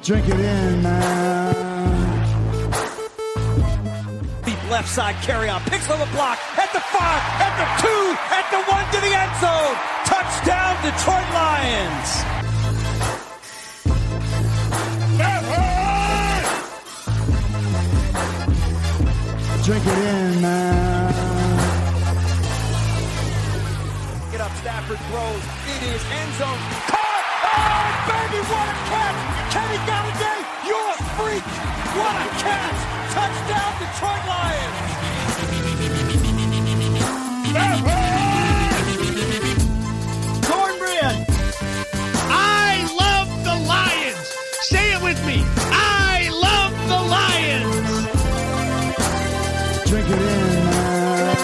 Drink it in, man. Deep left side carry on. Picks on the block. At the 5. At the 2. At the 1 to the end zone. Touchdown, Detroit Lions. Drink it in, man. Get up, Stafford throws. It is end zone. Caught! Oh, baby, what a catch! Kenny Galladay, you're a freak! What a catch! Touchdown, Detroit Lions! Cornbread! I love the Lions! Say it with me! I love the Lions! Drink it in, man.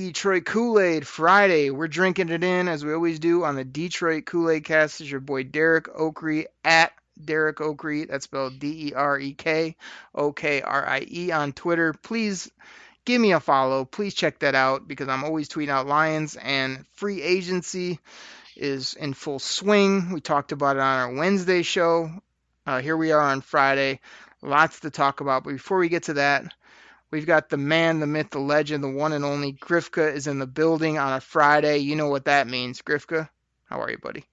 Detroit Koolaid Friday. We're drinking it in as we always do on the Detroit Koolaid Cast. This is your boy Derek Okrie at Derek Okrie. That's spelled DEREK OKRIE on Twitter. Please give me a follow. Please check that out because I'm always tweeting out Lions, and free agency is in full swing. We talked about it on our Wednesday show. Here we are on Friday. Lots to talk about. But before we get to that, we've got the man, the myth, the legend, the one and only Grifka is in the building on a Friday. You know what that means. Grifka, how are you, buddy?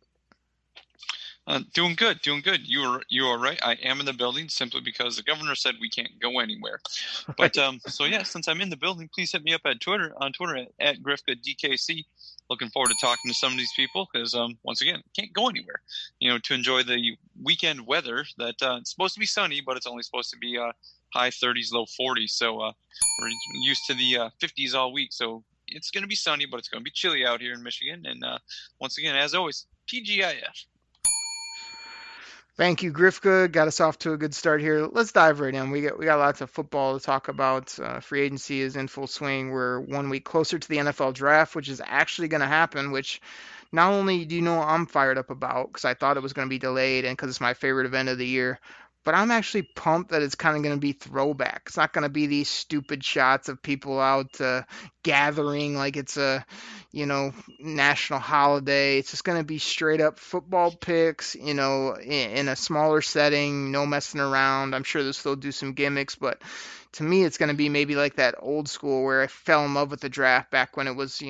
Doing good. You are right. I am in the building simply because the governor said we can't go anywhere. But so yeah, since I'm in the building, please hit me up at Twitter at GrifkaDKC. Looking forward to talking to some of these people because once again, can't go anywhere. To enjoy the weekend weather that it's supposed to be sunny, but it's only supposed to be high 30s, low 40s. So we're used to the 50s all week. So it's going to be sunny, but it's going to be chilly out here in Michigan. And once again, as always, TGIF. Thank you, Grifka. Got us off to a good start here. Let's dive right in. We got lots of football to talk about. Free agency is in full swing. We're 1 week closer to the NFL draft, which is actually going to happen, which not only do you know I'm fired up about because I thought it was going to be delayed and because it's my favorite event of the year, but I'm actually pumped that it's kind of going to be throwback. It's not going to be these stupid shots of people out gathering like it's a, national holiday. It's just going to be straight up football picks, in a smaller setting, no messing around. I'm sure they'll still do some gimmicks, but to me, it's going to be maybe like that old school where I fell in love with the draft back when it was,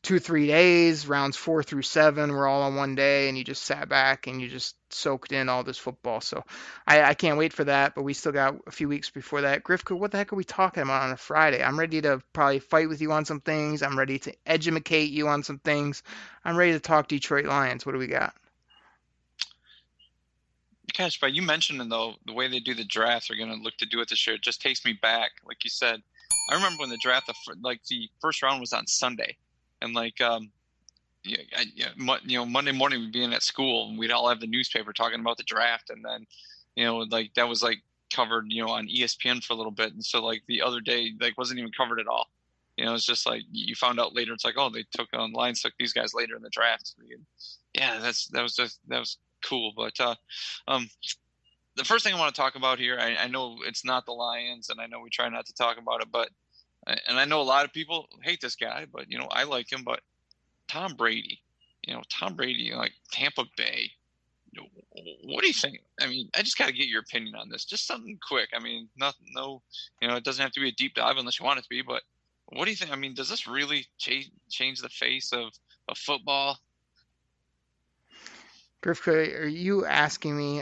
2-3 days, rounds 4 through 7 were all on one day, and you just sat back and you just soaked in all this football. So I can't wait for that, but we still got a few weeks before that. Grifka, what the heck are we talking about on a Friday? I'm ready to probably fight with you on some things. I'm ready to educate you on some things. I'm ready to talk Detroit Lions. What do we got? Gosh, but you mentioned, though, the way they do the draft, they're going to look to do it this year. It just takes me back. Like you said, I remember when the draft, the first round was on Sunday. And Monday morning we'd be in at school and we'd all have the newspaper talking about the draft. And then, that was covered, on ESPN for a little bit. And so the other day, wasn't even covered at all. It's just you found out later. It's they took on Lions, took these guys later in the draft. Yeah, that was cool. But the first thing I want to talk about here, I know it's not the Lions and I know we try not to talk about it, but and I know a lot of people hate this guy, but, I like him. But Tom Brady, Tampa Bay, what do you think? I mean, I just got to get your opinion on this. Just something quick. I mean, it doesn't have to be a deep dive unless you want it to be. But what do you think? I mean, does this really change the face of football? Grifka, are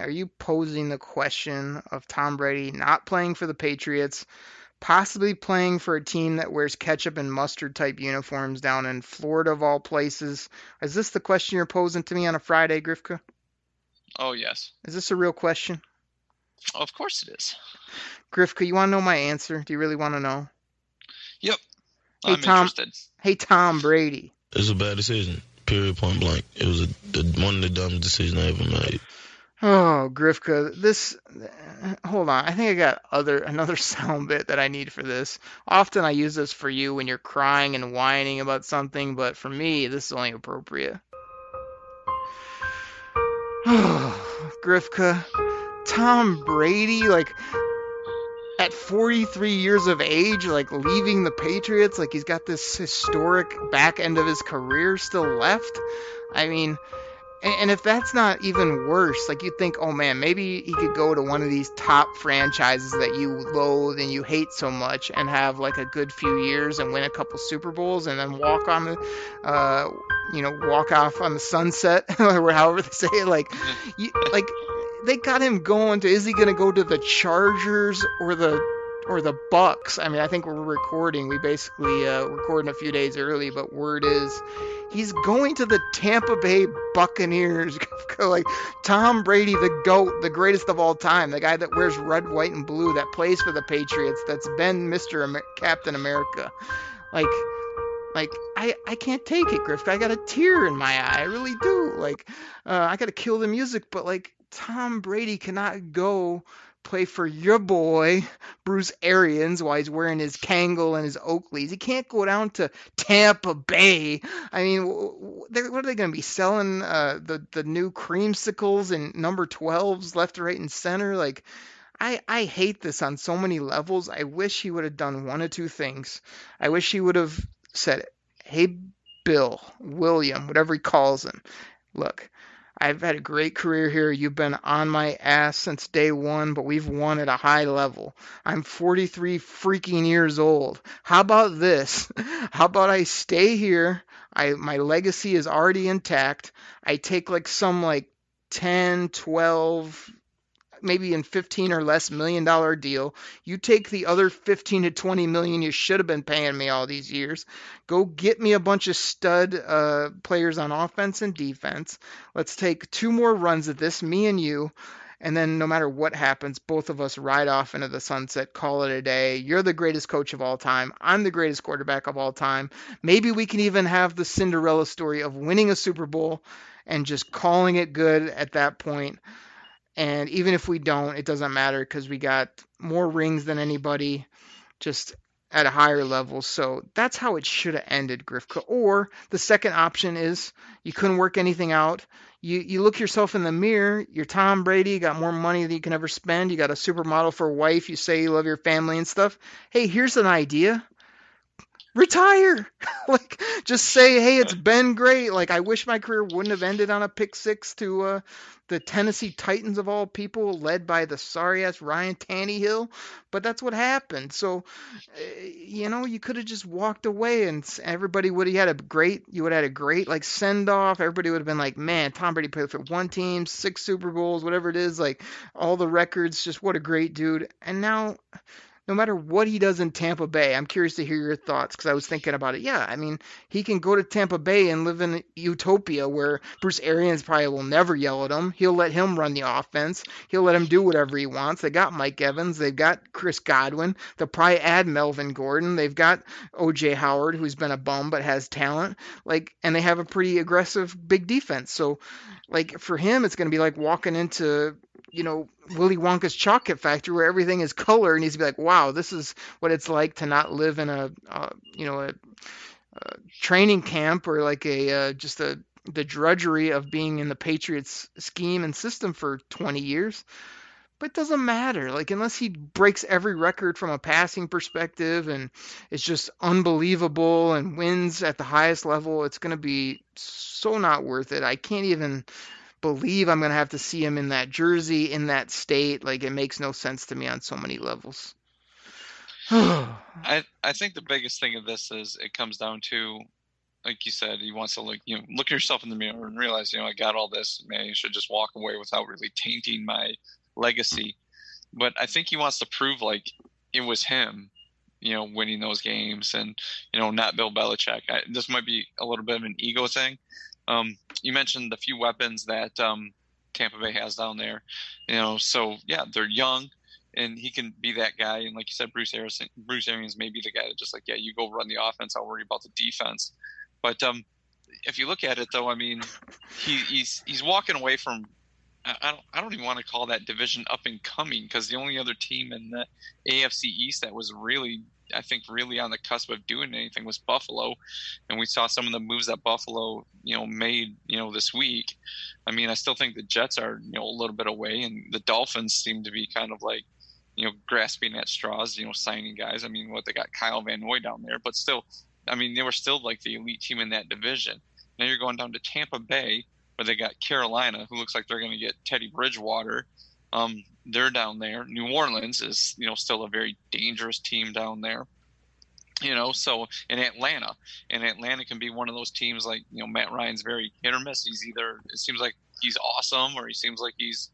you posing the question of Tom Brady not playing for the Patriots, possibly playing for a team that wears ketchup and mustard type uniforms down in Florida of all places? Is this the question you're posing to me on a Friday, Grifka? Oh, yes. Is this a real question? Oh, of course it is. Grifka, you want to know my answer? Do you really want to know? Yep. I'm interested. Hey, Tom Brady. It was a bad decision. Period, point blank. It was one of the dumbest decisions I ever made. Oh, Grifka, hold on. I think I got another sound bit that I need for this. Often I use this for you when you're crying and whining about something, but for me, this is only appropriate. Oh, Grifka, Tom Brady, at 43 years of age, leaving the Patriots, he's got this historic back end of his career still left. I mean, And if that's not even worse, like you think, oh man, maybe he could go to one of these top franchises that you loathe and you hate so much and have like a good few years and win a couple Super Bowls and then walk on the, walk off on the sunset or however they say it. Like they got him going to, is he going to go to the Chargers or the Bucks? I mean, I think we're recording. We basically recording a few days early, but word is he's going to the Tampa Bay Buccaneers. Like Tom Brady, the GOAT, the greatest of all time, the guy that wears red, white, and blue, that plays for the Patriots, that's been Mr. Captain America. Like I can't take it, Griff. I got a tear in my eye. I really do. Like I got to kill the music, but like Tom Brady cannot go play for your boy Bruce Arians while he's wearing his Kangol and his Oakleys. He can't go down to Tampa Bay. I mean, what are they going to be selling? The new creamsicles and number 12s left, right, and center. Like, I hate this on so many levels. I wish he would have done one of two things. I wish he would have said, "Hey, Bill, William, whatever he calls him, look, I've had a great career here. You've been on my ass since day one, but we've won at a high level. I'm 43 freaking years old. How about this? How about I stay here? My legacy is already intact. I take like some like 10, 12, maybe in 15 or less $1 million deal. You take the other 15 to 20 million you should have been paying me all these years. Go get me a bunch of stud players on offense and defense. Let's take 2 more runs at this, me and you. And then no matter what happens, both of us ride off into the sunset, call it a day. You're the greatest coach of all time. I'm the greatest quarterback of all time. Maybe we can even have the Cinderella story of winning a Super Bowl and just calling it good at that point. And even if we don't, it doesn't matter because we got more rings than anybody, just at a higher level. So that's how it should have ended, Grifka. Or the second option is you couldn't work anything out. You look yourself in the mirror. You're Tom Brady. You got more money than you can ever spend. You got a supermodel for a wife. You say you love your family and stuff. Hey, here's an idea. Retire. Like, just say, hey, it's been great. Like, I wish my career wouldn't have ended on a pick six to the Tennessee Titans of all people, led by the sorry-ass Ryan Tannehill. But that's what happened. So, you could have just walked away and everybody would have had a great, like, send-off. Everybody would have been like, man, Tom Brady played for one team, 6 Super Bowls, whatever it is, like, all the records, just what a great dude. And now, no matter what he does in Tampa Bay, I'm curious to hear your thoughts because I was thinking about it. Yeah, I mean, he can go to Tampa Bay and live in utopia where Bruce Arians probably will never yell at him. He'll let him run the offense. He'll let him do whatever he wants. They got Mike Evans. They've got Chris Godwin. They'll probably add Melvin Gordon. They've got O.J. Howard, who's been a bum but has talent. And they have a pretty aggressive big defense. So, for him, it's going to be like walking into Willy Wonka's chocolate factory where everything is color, and he's be like, wow, this is what it's like to not live in a training camp or like the drudgery of being in the Patriots scheme and system for 20 years. But it doesn't matter. Unless he breaks every record from a passing perspective and it's just unbelievable and wins at the highest level, it's going to be so not worth it. I can't even believe I'm going to have to see him in that jersey, in that state. It makes no sense to me on so many levels. I think the biggest thing of this is it comes down to, like you said, he wants to look at yourself in the mirror and realize, I got all this, man, you should just walk away without really tainting my legacy. But I think he wants to prove it was him, winning those games and, not Bill Belichick. This might be a little bit of an ego thing. You mentioned the few weapons that Tampa Bay has down there, so yeah, they're young and he can be that guy. And like you said, Bruce Arians may be the guy that just you go run the offense. I'll worry about the defense. But if you look at it though, I mean, he's walking away from, I don't even want to call that division up and coming, because the only other team in the AFC East that was really on the cusp of doing anything was Buffalo. And we saw some of the moves that Buffalo, made, this week. I mean, I still think the Jets are, a little bit away, and the Dolphins seem to be kind of grasping at straws, signing guys. I mean, they got Kyle Van Noy down there, but still, I mean, they were still the elite team in that division. Now you're going down to Tampa Bay, but they got Carolina, who looks like they're going to get Teddy Bridgewater. They're down there. New Orleans is, still a very dangerous team down there. So in Atlanta can be one of those teams like, Matt Ryan's very hit or miss. It seems like he's awesome, or he seems like he's,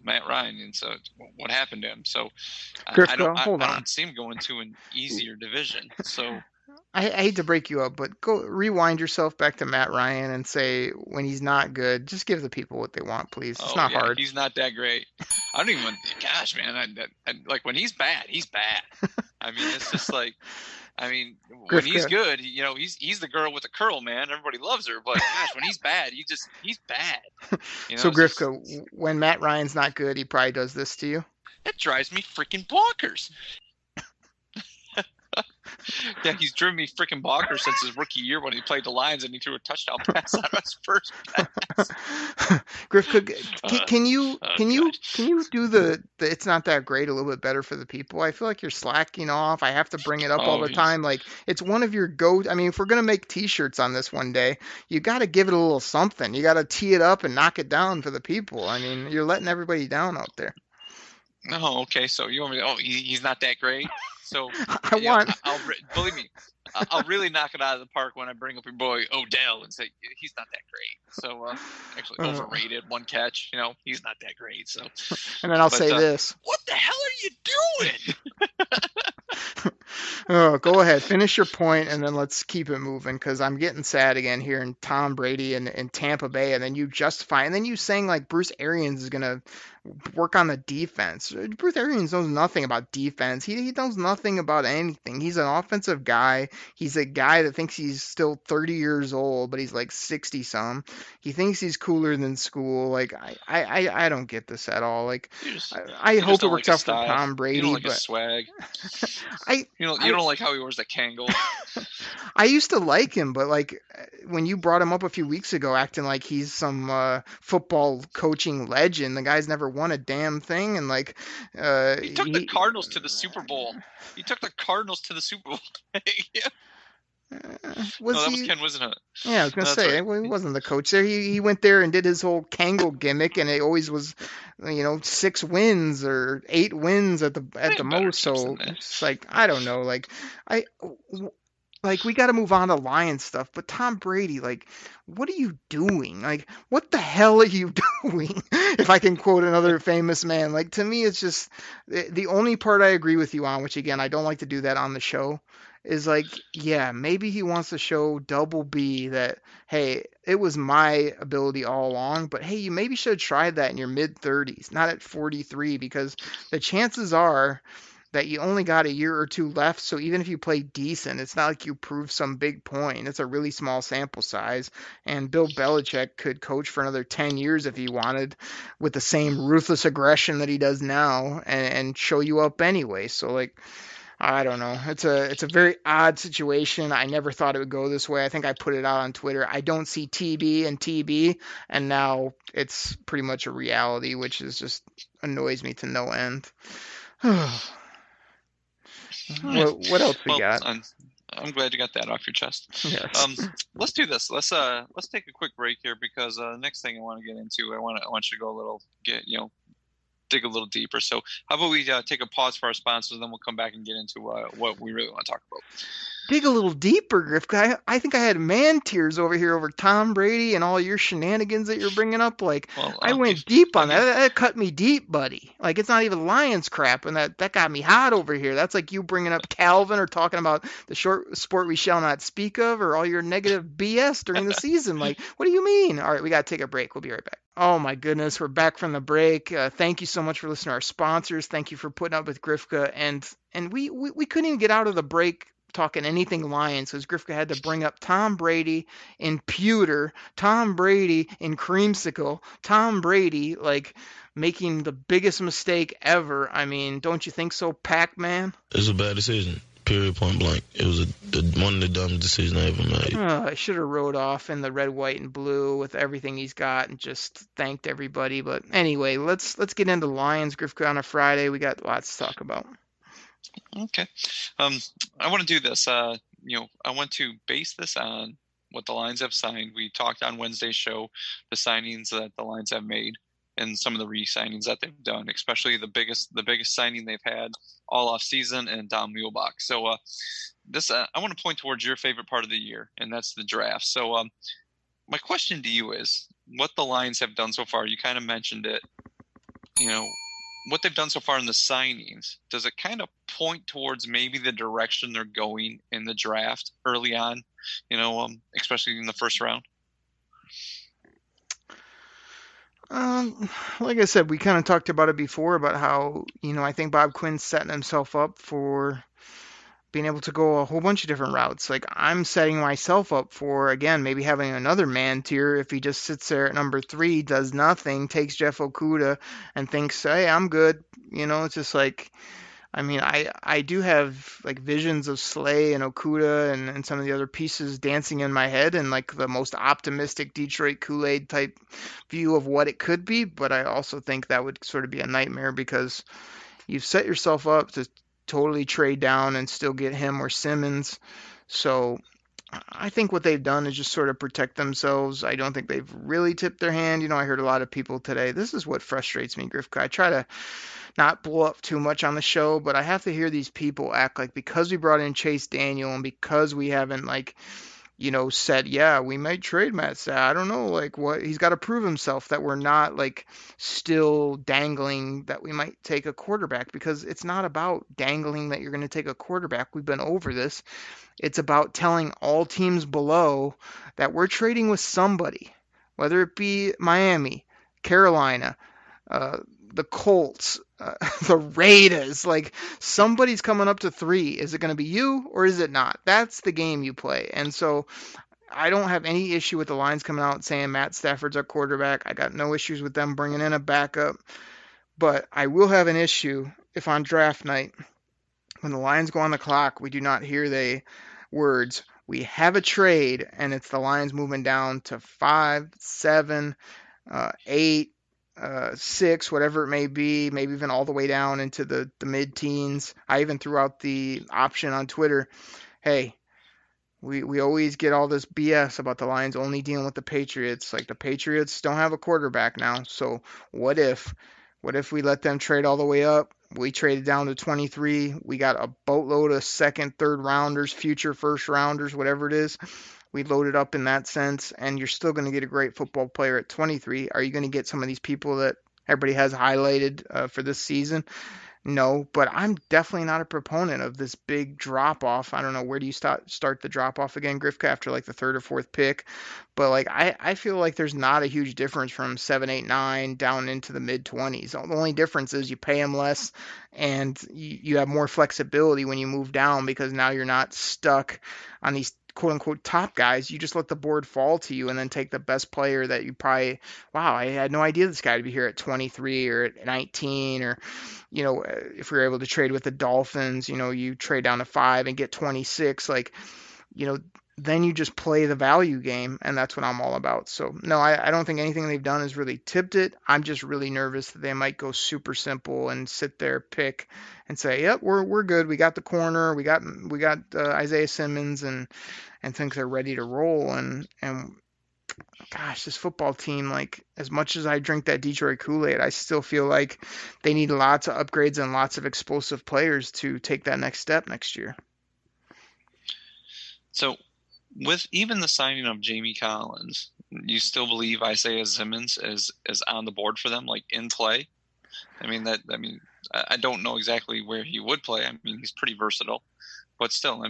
Matt Ryan. And so what happened to him? So I don't see him going to an easier division. So I hate to break you up, but go rewind yourself back to Matt Ryan and say when he's not good, just give the people what they want, please. It's not hard. He's not that great. I don't even. Gosh, man, I like when he's bad. He's bad. I mean, it's just like, when he's good, he's the girl with the curl, man. Everybody loves her. But gosh, when he's bad, he's bad. So Grifka, when Matt Ryan's not good, he probably does this to you. That drives me freaking bonkers. Yeah, he's driven me freaking bonkers since his rookie year when he played the Lions and he threw a touchdown pass on his first pass. Griff, can you do the it's not that great a little bit better for the people? I feel like you're slacking off. I have to bring it up all the time. Like, it's one of your if we're gonna make T-shirts on this one day, you got to give it a little something. You got to tee it up and knock it down for the people. I mean, you're letting everybody down out there. Oh, okay. So you want me to? He's not that great. So believe me, I'll really knock it out of the park when I bring up your boy Odell and say he's not that great. So actually overrated, one catch. He's not that great. So and then I'll say this: what the hell are you doing? Go ahead, finish your point, and then let's keep it moving because I'm getting sad again here in Tom Brady and Tampa Bay, and then you justify, and then you saying like Bruce Arians is gonna work on the defense. Bruce Arians knows nothing about defense. He knows nothing about anything. He's an offensive guy. He's a guy that thinks he's still 30 years old, but he's like 60 some. He thinks he's cooler than school. Like I don't get this at all. Like I hope it works out for Tom Brady. You don't like his swag. You don't like how he wears the Kangol. I used to like him, but like when you brought him up a few weeks ago, acting like he's some football coaching legend, the guy's never won a damn thing, and like he took the Cardinals to the Super Bowl. He took the Cardinals to the Super Bowl. Yeah. That was Ken, wasn't it? Yeah, I was gonna say he wasn't the coach there. He went there and did his whole Kangol gimmick, and it always was, 6 wins or 8 wins at the most. So it's like I don't know, like we got to move on to Lions stuff, but Tom Brady, like, what are you doing? Like, what the hell are you doing? If I can quote another famous man, like, to me, it's just the only part I agree with you on, which again, I don't like to do that on the show, is like, yeah, maybe he wants to show Double B that, hey, it was my ability all along, but hey, you maybe should have tried that in your mid-30s, not at 43, because the chances are that you only got a year or two left, so even if you play decent, it's not like you prove some big point. It's a really small sample size, and Bill Belichick could coach for another 10 years if he wanted with the same ruthless aggression that he does now and show you up anyway. So, like, I don't know. It's a very odd situation. I never thought it would go this way. I think I put it out on Twitter. I don't see TB and TB, and now it's pretty much a reality, which is just annoys me to no end. What else we got? I'm glad you got that off your chest. Yes. Let's do this. Let's take a quick break here because the next thing I want to get into, I want you to go dig a little deeper. So how about we take a pause for our sponsors, and then we'll come back and get into what we really want to talk about. Dig a little deeper, Griff. I think I had man tears over here over Tom Brady and all your shenanigans that you're bringing up. Like, I went deep on that. That cut me deep, buddy. Like, it's not even Lions crap, and that got me hot over here. That's like you bringing up Calvin or talking about the short sport we shall not speak of or all your negative BS during the season. Like, what do you mean? All right, we got to take a break. We'll be right back. Oh, my goodness. We're back from the break. Thank you so much for listening to our sponsors. Thank you for putting up with Grifka. And we couldn't even get out of the break talking anything Lions because Grifka had to bring up Tom Brady in pewter, Tom Brady in creamsicle, Tom Brady, like, making the biggest mistake ever. I mean, don't you think so, Pac-Man? It was a bad decision. Period, point blank. It was one of the dumbest decisions I ever made. I should have rode off in the red, white, and blue with everything he's got and just thanked everybody. But anyway, let's get into Lions, Grifka, on a Friday. We got lots to talk about. Okay. I want to do this. I want to base this on what the Lions have signed. We talked on Wednesday's show the signings that the Lions have made and some of the re-signings that they've done, especially the biggest signing they've had all off season, and Dom Muhlbach. So I want to point towards your favorite part of the year, and that's the draft. So my question to you is, what the Lions have done so far, you kind of mentioned it, what they've done so far in the signings, does it kind of point towards maybe the direction they're going in the draft early on, especially in the first round? Like I said, we kind of talked about it before about how, I think Bob Quinn's setting himself up for being able to go a whole bunch of different routes. Like, I'm setting myself up for, again, maybe having another man tier if he just sits there at number 3, does nothing, takes Jeff Okudah and thinks, hey, I'm good. It's just like, I do have like visions of Slay and Okudah and some of the other pieces dancing in my head, and like the most optimistic Detroit Kool-Aid type view of what it could be. But I also think that would sort of be a nightmare, because you've set yourself up to totally trade down and still get him or Simmons. So I think what they've done is just sort of protect themselves. I don't think they've really tipped their hand. I heard a lot of people today. This is what frustrates me, Griff. I try to not blow up too much on the show, but I have to hear these people act like because we brought in Chase Daniel and because we haven't said, yeah, we might trade Matt Stafford. I don't know, what he's got to prove himself, that we're not still dangling that we might take a quarterback, because it's not about dangling that you're going to take a quarterback. We've been over this. It's about telling all teams below that we're trading with somebody, whether it be Miami, Carolina, the Colts, the Raiders. Somebody's coming up to 3. Is it going to be you or is it not? That's the game you play. And so I don't have any issue with the Lions coming out and saying Matt Stafford's our quarterback. I got no issues with them bringing in a backup. But I will have an issue if on draft night, when the Lions go on the clock, we do not hear the words, we have a trade, and it's the Lions moving down to 5, 7, 8, 6, whatever it may be, maybe even all the way down into the mid-teens. I even threw out the option on Twitter, hey, we always get all this BS about the Lions only dealing with the Patriots. Like, the Patriots don't have a quarterback now, so what if we let them trade all the way up? We traded down to 23. We got a boatload of second, third rounders, future first rounders, whatever it is. We loaded up in that sense, and you're still going to get a great football player at 23. Are you going to get some of these people that everybody has highlighted for this season? No, but I'm definitely not a proponent of this big drop-off. I don't know, where do you start the drop-off again, Grifka, after the 3rd or 4th pick? But I feel like there's not a huge difference from 7, 8, 9 down into the mid-20s. The only difference is you pay them less, and you have more flexibility when you move down, because now you're not stuck on these quote-unquote top guys. You just let the board fall to you and then take the best player that you probably, wow, I had no idea this guy would be here at 23 or at 19, or if we were able to trade with the Dolphins, you trade down to 5 and get 26, then you just play the value game, and that's what I'm all about. So no, I don't think anything they've done has really tipped it. I'm just really nervous that they might go super simple and sit there, pick, and say, yep, we're good. We got the corner. We got Isaiah Simmons, and think they're ready to roll. And gosh, this football team, as much as I drink that Detroit Kool-Aid, I still feel like they need lots of upgrades and lots of explosive players to take that next step next year. So, with even the signing of Jamie Collins, you still believe Isaiah Simmons is on the board for them, in play? I don't know exactly where he would play. He's pretty versatile, but still, I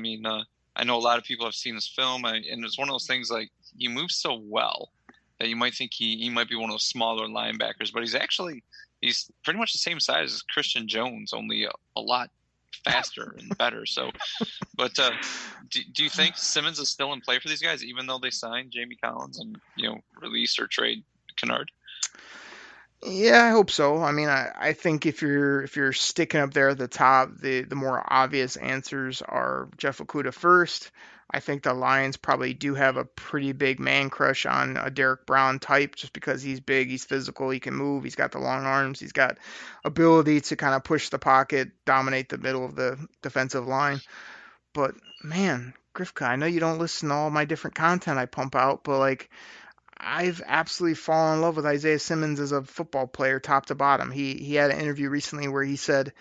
know a lot of people have seen his film, and it's one of those things, he moves so well that you might think he might be one of those smaller linebackers, but he's pretty much the same size as Christian Jones, only a lot faster and better. So, but do you think Simmons is still in play for these guys, even though they signed Jamie Collins and release or trade Kennard? Yeah, I hope so. I think if you're sticking up there at the top, the more obvious answers are Jeff Okudah first. I think the Lions probably do have a pretty big man crush on a Derek Brown type, just because he's big, he's physical, he can move, he's got the long arms, he's got ability to kind of push the pocket, dominate the middle of the defensive line. But man, Grifka, I know you don't listen to all my different content I pump out, but like I've absolutely fallen in love with Isaiah Simmons as a football player, top to bottom. He had an interview recently where he said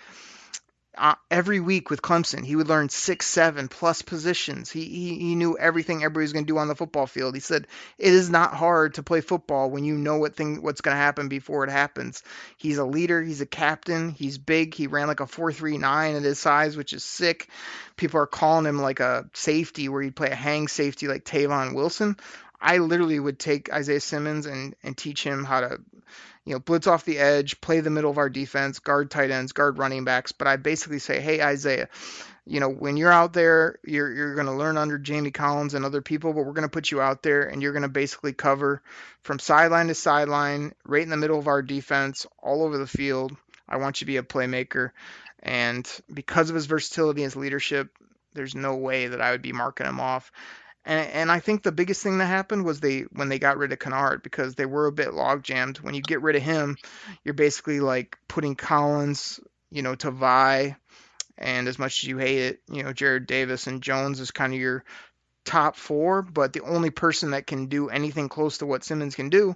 every week with Clemson, he would learn 6, 7 plus positions. He knew everything everybody was going to do on the football field. He said it is not hard to play football when you know what's going to happen before it happens. He's a leader. He's a captain. He's big. He ran like a 4.39 at his size, which is sick. People are calling him like a safety where he'd play a hang safety like Tavon Wilson. I literally would take Isaiah Simmons and teach him how to blitz off the edge, play the middle of our defense, guard tight ends, guard running backs. But I basically say, hey, Isaiah, when you're out there, you're going to learn under Jamie Collins and other people, but we're going to put you out there and you're going to basically cover from sideline to sideline, right in the middle of our defense, all over the field. I want you to be a playmaker. And because of his versatility and his leadership, there's no way that I would be marking him off. And I think the biggest thing that happened was when they got rid of Kennard, because they were a bit log jammed. When you get rid of him, you're basically like putting Collins, to vie, and as much as you hate it, Jared Davis and Jones is kind of your top 4, but the only person that can do anything close to what Simmons can do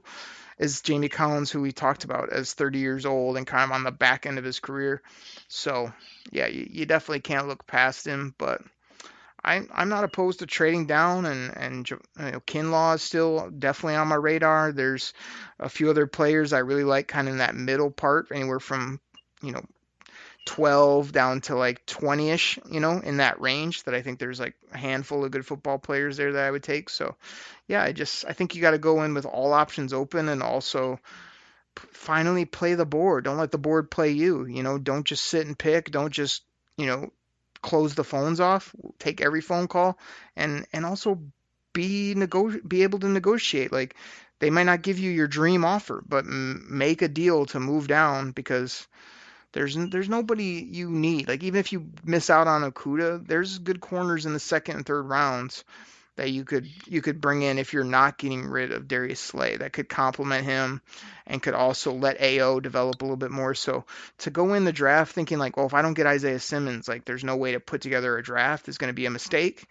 is Jamie Collins, who we talked about as 30 years old and kind of on the back end of his career. So yeah, you definitely can't look past him, but I'm not opposed to trading down, and Kinlaw is still definitely on my radar. There's a few other players I really like kind of in that middle part, anywhere from 12 down to like 20-ish, in that range, that I think there's like a handful of good football players there that I would take. So yeah, I think you got to go in with all options open, and also finally play the board. Don't let the board play you. Don't just sit and pick. Don't just close the phones off, take every phone call, and also be able to negotiate. Like, they might not give you your dream offer, but make a deal to move down, because there's nobody you need. Like, even if you miss out on Okudah, there's good corners in the second and third rounds that you could bring in if you're not getting rid of Darius Slay, that could complement him and could also let AO develop a little bit more. So to go in the draft thinking like, well, if I don't get Isaiah Simmons, like there's no way to put together a draft, is going to be a mistake.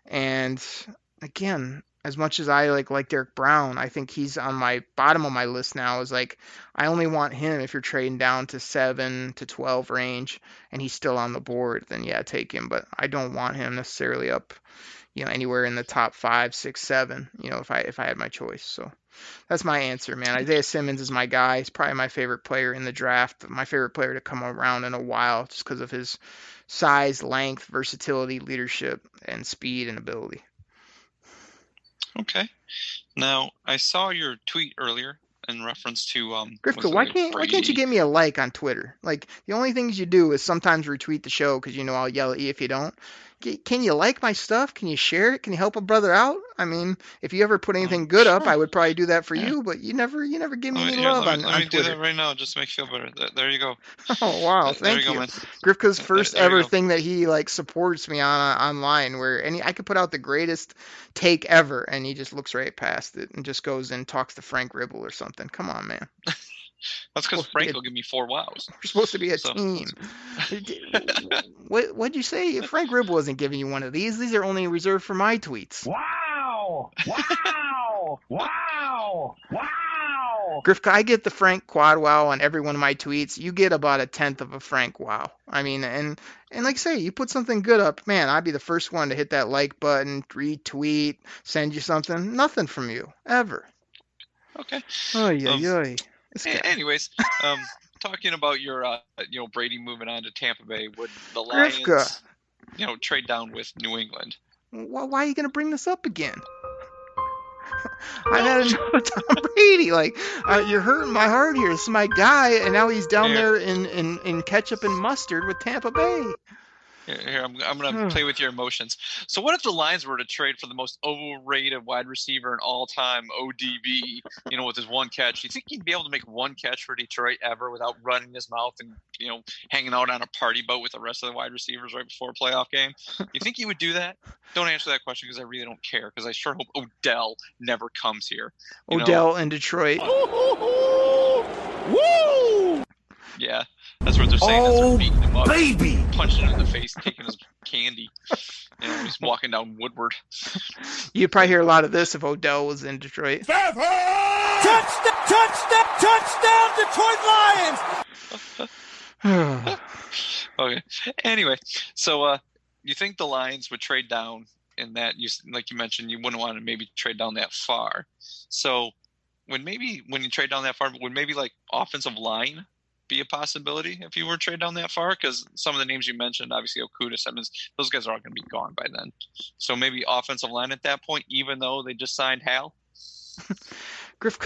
And again, as much as I like Derek Brown, I think he's on my bottom of my list now. Is like, I only want him if you're trading down to 7 to 12 range and he's still on the board, then yeah, take him. But I don't want him necessarily up anywhere in the top 5, 6, 7, if I had my choice. So that's my answer, man. Isaiah Simmons is my guy. He's probably my favorite player in the draft, my favorite player to come around in a while, just because of his size, length, versatility, leadership, and speed and ability. Okay. Now, I saw your tweet earlier in reference to Grifka, why can't you give me a like on Twitter? Like, the only things you do is sometimes retweet the show, because I'll yell at you if you don't. Can you like my stuff? Can you share it? Can you help a brother out? I mean, if you ever put anything good up, I would probably do that for you, but you never give me any love on Twitter. Let me do that right now, just to make you feel better. There you go. Oh, wow. Thank you. Go, Grifka's first ever thing that he supports me on online, where I could put out the greatest take ever, and he just looks right past it and just goes and talks to Frank Ribble or something. Come on, man. That's because Frank will give me 4 wows. We're supposed to be a team. What'd you say? Frank Ribble wasn't giving you one of these. These are only reserved for my tweets. Wow! Wow! Wow! Wow! Grifka, I get the Frank quad wow on every one of my tweets. You get about 1/10 of a Frank wow. I mean, and like I say, you put something good up, man, I'd be the first one to hit that like button, retweet, send you something. Nothing from you, ever. Okay. Oh, yeah. Anyways, talking about your, Brady moving on to Tampa Bay, would the Lions, Grifka, trade down with New England? Why are you going to bring this up again? I've had enough of Tom Brady. Like, you're hurting my heart here. This is my guy, and now he's down there in ketchup and mustard with Tampa Bay. Here, I'm going to play with your emotions. So what if the Lions were to trade for the most overrated wide receiver in all-time, ODB, with his one catch? You think he'd be able to make one catch for Detroit ever without running his mouth and, hanging out on a party boat with the rest of the wide receivers right before a playoff game? You think he would do that? Don't answer that question, because I really don't care, because I sure hope Odell never comes here. Odell in Detroit. Woo! Yeah. That's what they're saying. As they're beating him up, baby! punching him in the face, taking his candy. He's walking down Woodward. You'd probably hear a lot of this if Odell was in Detroit. Touchdown, Detroit Lions! Okay. Anyway, so you think the Lions would trade down in that? Like you mentioned, you wouldn't want to maybe trade down that far. So when you trade down that far, would maybe like offensive line be a possibility if you were to trade down that far? Because some of the names you mentioned, obviously Okudah, Simmons, those guys are all going to be gone by then. So maybe offensive line at that point, even though they just signed Hal. Griff,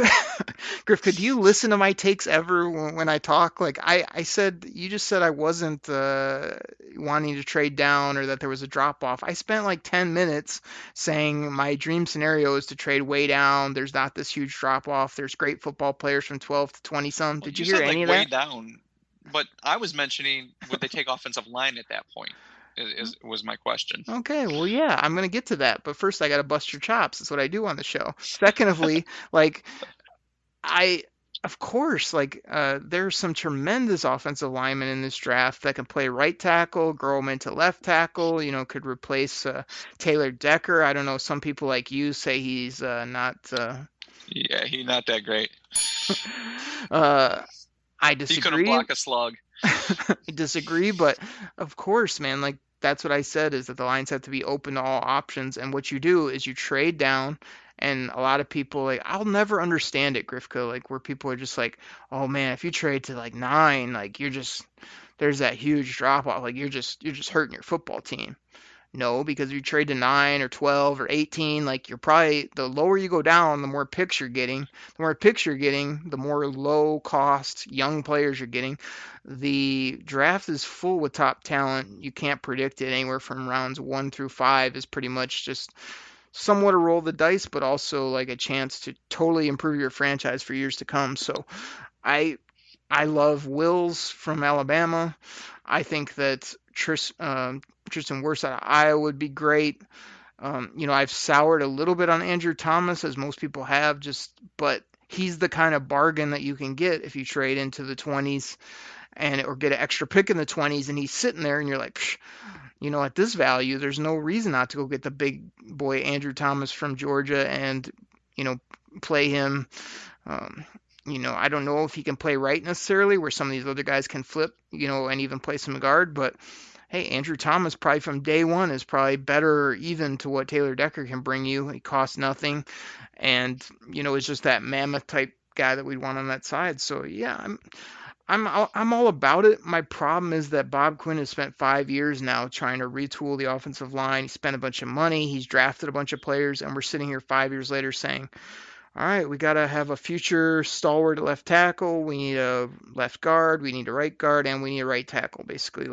could you listen to my takes ever when I talk? Like I said, you just said I wasn't wanting to trade down or that there was a drop off. I spent like 10 minutes saying my dream scenario is to trade way down. There's not this huge drop off. There's great football players from 12 to 20 some. Did you hear any of that? Way down, but I was mentioning would they take offensive line at that point? Was my question. Okay, well, yeah, I'm going to get to that. But first, I got to bust your chops. That's what I do on the show. Secondly, of course, there's some tremendous offensive linemen in this draft that can play right tackle, grow them into left tackle, could replace Taylor Decker. I don't know. Some people like you say he's not. Yeah, he's not that great. I disagree. He couldn't block a slug. I disagree, but of course, man, that's what I said is that the Lions have to be open to all options. And what you do is you trade down. And a lot of people, I'll never understand it, Grifka, where people are just like, oh man, if you trade to 9, there's that huge drop off. You're just hurting your football team. No, because if you trade to 9 or 12 or 18, you're probably, the lower you go down, the more picks you're getting. The more picks you're getting, the more low cost young players you're getting. The draft is full with top talent. You can't predict it. Anywhere from rounds 1 through 5 is pretty much just somewhat a roll of the dice, but also a chance to totally improve your franchise for years to come. So I love Wills from Alabama. I think that Tristan Wirfs out of Iowa would be great. I've soured a little bit on Andrew Thomas, as most people have, but he's the kind of bargain that you can get if you trade into the 20s or get an extra pick in the 20s, and he's sitting there and you're like, at this value, there's no reason not to go get the big boy Andrew Thomas from Georgia and, play him. I don't know if he can play right necessarily, where some of these other guys can flip, and even play some guard. But, hey, Andrew Thomas probably from day one is probably better even to what Taylor Decker can bring you. He costs nothing. And, it's just that mammoth type guy that we'd want on that side. So, yeah, I'm all about it. My problem is that Bob Quinn has spent 5 years now trying to retool the offensive line. He spent a bunch of money. He's drafted a bunch of players, and we're sitting here 5 years later saying, all right, we got to have a future stalwart left tackle. We need a left guard. We need a right guard, and we need a right tackle, basically.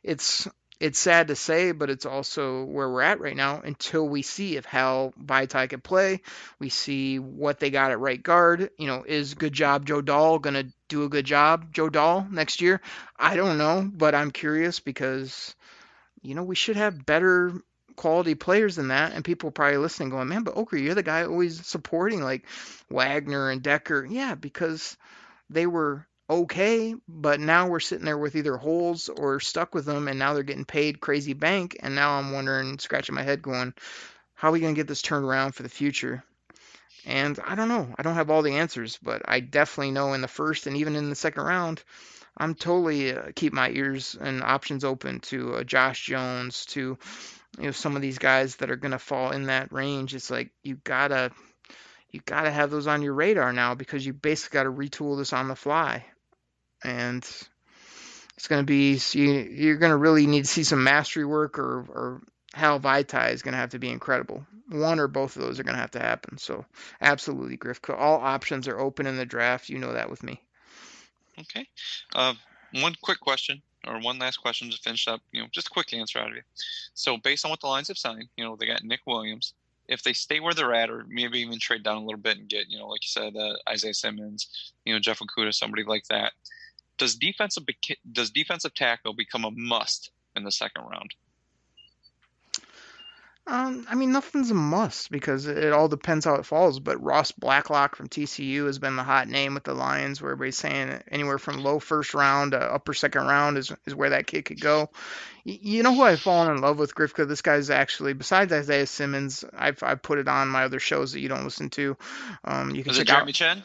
It's sad to say, but it's also where we're at right now until we see if Hal Vaitai can play. We see what they got at right guard. Is good job Joe Dahl going to do a good job, Joe Dahl, next year? I don't know, but I'm curious because, we should have better quality players than that. And people probably listening going, man, but Oker, you're the guy always supporting Wagner and Decker. Yeah, because they were okay, but now we're sitting there with either holes or stuck with them, and now they're getting paid crazy bank, and now I'm wondering, scratching my head going, how are we going to get this turned around for the future? And I don't know. I don't have all the answers, but I definitely know in the first and even in the second round, I'm totally keep my ears and options open to Josh Jones, to some of these guys that are going to fall in that range. It's you gotta have those on your radar now, because you basically got to retool this on the fly. And it's going to be, you're going to really need to see some mastery work, or Hal Vaitai is going to have to be incredible. One or both of those are going to have to happen. So absolutely, Griff. All options are open in the draft. You know that with me. Okay. One quick question, or one last question to finish up, just a quick answer out of you. So based on what the Lions have signed, they got Nick Williams. If they stay where they're at, or maybe even trade down a little bit and get, like you said, Isaiah Simmons, Jeff Okudah, somebody like that, does defensive tackle become a must in the second round? I mean, nothing's a must because it all depends how it falls. But Ross Blacklock from TCU has been the hot name with the Lions, where everybody's saying anywhere from low first round to upper second round is where that kid could go. You know who I've fallen in love with, Grifka? This guy's actually, besides Isaiah Simmons, I've put it on my other shows that you don't listen to. You can Is check it Jeremy Chin?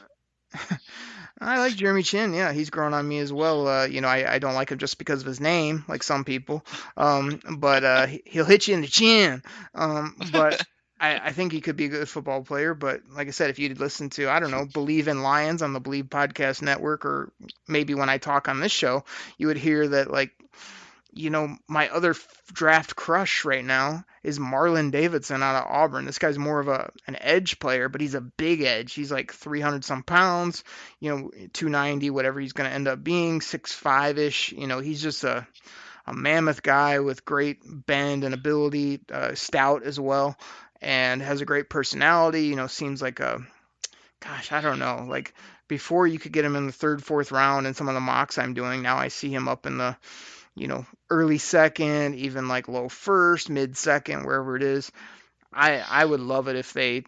I like Jeremy Chin. Yeah, he's grown on me as well. I don't like him just because of his name, like some people. But he'll hit you in the chin. But I think he could be a good football player. But like I said, if you'd listen to, I don't know, Believe in Lions on the Believe Podcast Network, or maybe when I talk on this show, you would hear that, like, my other draft crush right now is Marlon Davidson out of Auburn. This guy's more of an edge player, but he's a big edge. He's like 300 some pounds, 290, whatever he's going to end up being, 6'5"-ish. He's just a mammoth guy with great bend and ability, stout as well, and has a great personality. Seems like I don't know, like before you could get him in the third, fourth round in some of the mocks I'm doing. Now I see him up in the early second, even like low first, mid second, wherever it is. I would love it if they,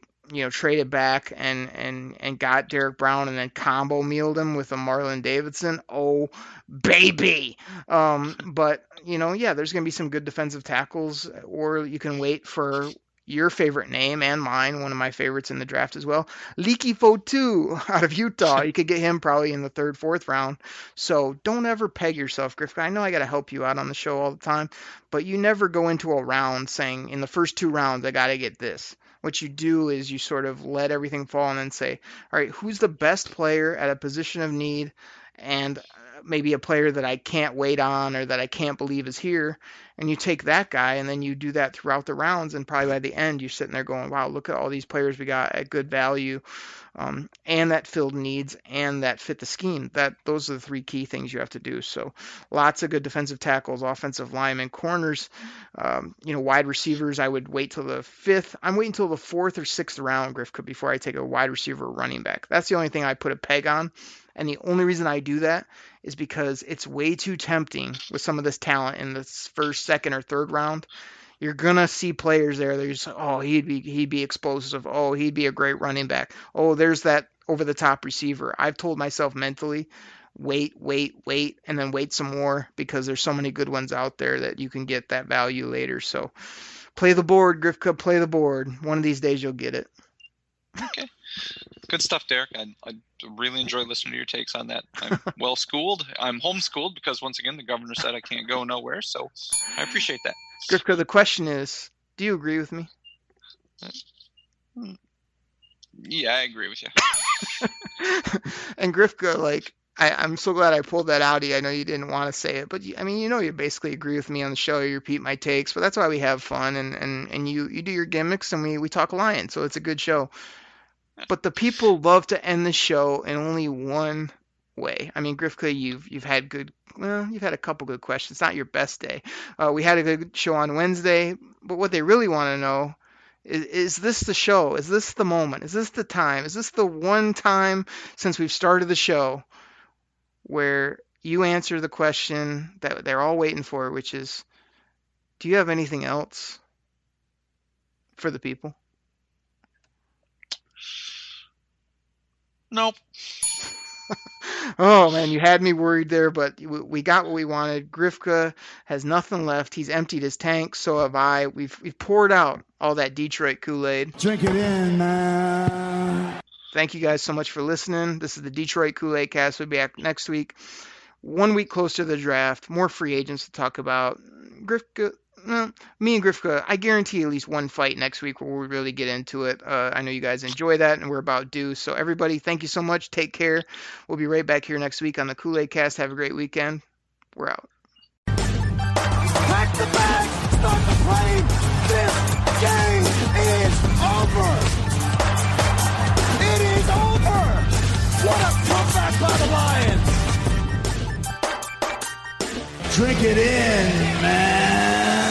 traded back and got Derek Brown and then combo mealed him with a Marlon Davidson. Oh, baby. But, there's going to be some good defensive tackles, or you can wait for your favorite name and mine, one of my favorites in the draft as well, Leaky Fotu out of Utah. You could get him probably in the third, fourth round. So don't ever peg yourself, Griff. I know I got to help you out on the show all the time, but you never go into a round saying, in the first 2 rounds, I got to get this. What you do is you sort of let everything fall and then say, all right, who's the best player at a position of need, and maybe a player that I can't wait on or that I can't believe is here, and you take that guy, and then you do that throughout the rounds, and probably by the end you're sitting there going, wow, look at all these players we got at good value, and that filled needs and that fit the scheme. Those are the 3 key things you have to do. So lots of good defensive tackles, offensive linemen, corners, wide receivers. I would wait till the 5th. I'm waiting till the 4th or 6th round, Griff, before I take a wide receiver or running back. That's the only thing I put a peg on. And the only reason I do that is because it's way too tempting with some of this talent in this first, second, or third round. You're gonna see players there. There's, he'd be explosive. Oh, he'd be a great running back. Oh, there's that over the top receiver. I've told myself mentally, wait, and then wait some more, because there's so many good ones out there that you can get that value later. So play the board, Grifka, play the board. One of these days you'll get it. Okay. Good stuff, Derek. I really enjoy listening to your takes on that. I'm well schooled. I'm homeschooled because, once again, the governor said I can't go nowhere, so I appreciate that. Grifka, the question is, do you agree with me? Yeah, I agree with you. And Grifka, I'm so glad I pulled that out of you. I know you didn't want to say it, but you basically agree with me on the show. You repeat my takes, but that's why we have fun, and you do your gimmicks, and we talk Lions, so it's a good show. But the people love to end the show in only one way. I mean, Grifka, you've had a couple good questions. It's not your best day. We had a good show on Wednesday, but what they really want to know is this the show? Is this the moment? Is this the time? Is this the one time since we've started the show where you answer the question that they're all waiting for, which is, do you have anything else for the people? Nope. Oh, man, you had me worried there, but we got what we wanted. Grifka has nothing left. He's emptied his tank. So have I. We've poured out all that Detroit Kool-Aid. Drink it in, man. Thank you guys so much for listening. This is the Detroit Koolaid Cast. We'll be back next week. 1 week closer to the draft. More free agents to talk about. Grifka, me and Grifka, I guarantee at least one fight next week where we really get into it. I know you guys enjoy that, and we're about due. So everybody, thank you so much. Take care. We'll be right back here next week on the Kool-Aid Cast. Have a great weekend. We're out. Pack the bag, start the plane. This game is over. It is over. What a comeback by the Lions. Drink it in, man.